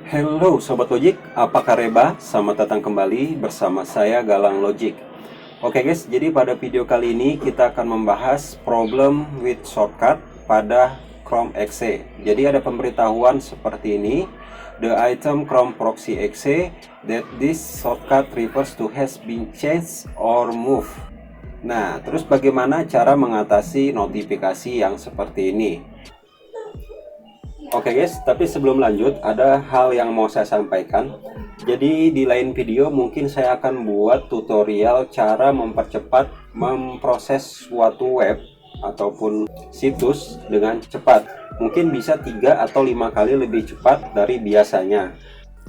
Halo Sobat Logic, apa kabar? Selamat datang kembali bersama saya Galang Logic. Oke guys, jadi pada video kali ini kita akan membahas problem with shortcut pada Chrome exe. Jadi ada pemberitahuan seperti ini. The item Chrome proxy exe that this shortcut refers to has been changed or moved. Nah, terus bagaimana cara mengatasi notifikasi yang seperti ini? Oke guys, tapi sebelum lanjut ada hal yang mau saya sampaikan. Jadi di lain video mungkin saya akan buat tutorial cara mempercepat memproses suatu web ataupun situs dengan cepat. Mungkin bisa 3 atau 5 kali lebih cepat dari biasanya.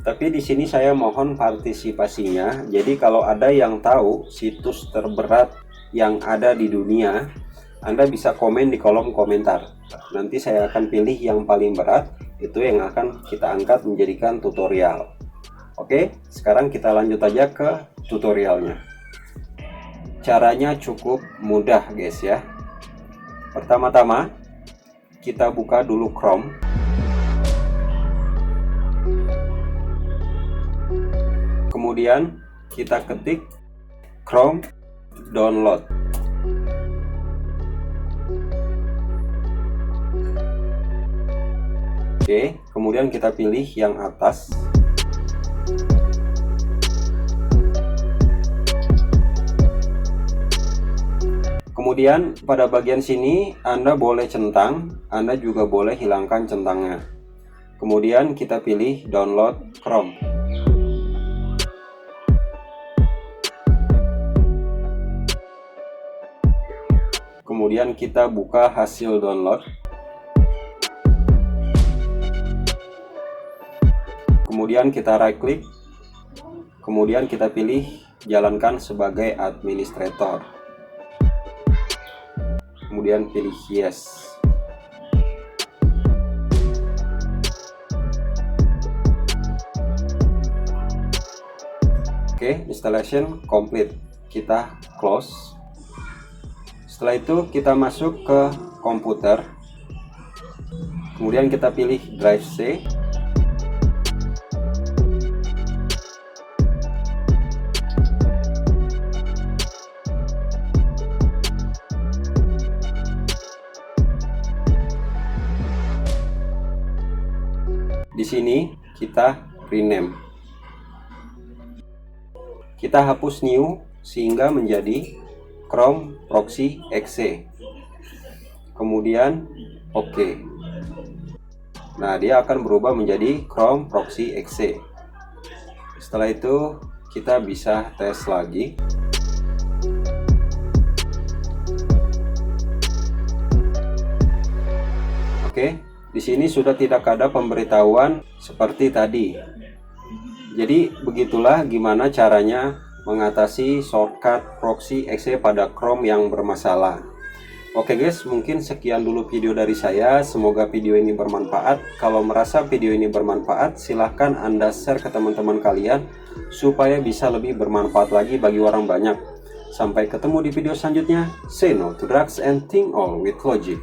Tapi di sini saya mohon partisipasinya. Jadi kalau ada yang tahu situs terberat yang ada di dunia, Anda bisa komen di kolom komentar. Nanti saya akan pilih yang paling berat, itu yang akan kita angkat menjadikan tutorial. Oke, sekarang kita lanjut aja ke tutorialnya. Caranya cukup mudah guys ya. Pertama-tama kita buka dulu Chrome. Kemudian kita ketik Chrome download. Oke, kemudian kita pilih yang atas. Kemudian pada bagian sini Anda boleh centang, Anda juga boleh hilangkan centangnya. Kemudian kita pilih download Chrome. Kemudian kita buka hasil download. Kemudian kita right click, kemudian kita pilih jalankan sebagai administrator, kemudian pilih yes. Oke, installation complete, kita close. Setelah itu kita masuk ke komputer, kemudian kita pilih drive C. Di sini kita rename. Kita hapus new sehingga menjadi Chrome proxy exe. Kemudian oke. Nah, dia akan berubah menjadi Chrome proxy exe. Setelah itu kita bisa tes lagi. Oke. Di sini sudah tidak ada pemberitahuan seperti tadi. Jadi begitulah gimana caranya mengatasi shortcut proxy exe pada Chrome yang bermasalah. Oke guys, mungkin sekian dulu video dari saya. Semoga video ini bermanfaat. Kalau merasa video ini bermanfaat, silahkan Anda share ke teman-teman kalian supaya bisa lebih bermanfaat lagi bagi orang banyak. Sampai ketemu di video selanjutnya. Say no to drugs and think all with logic.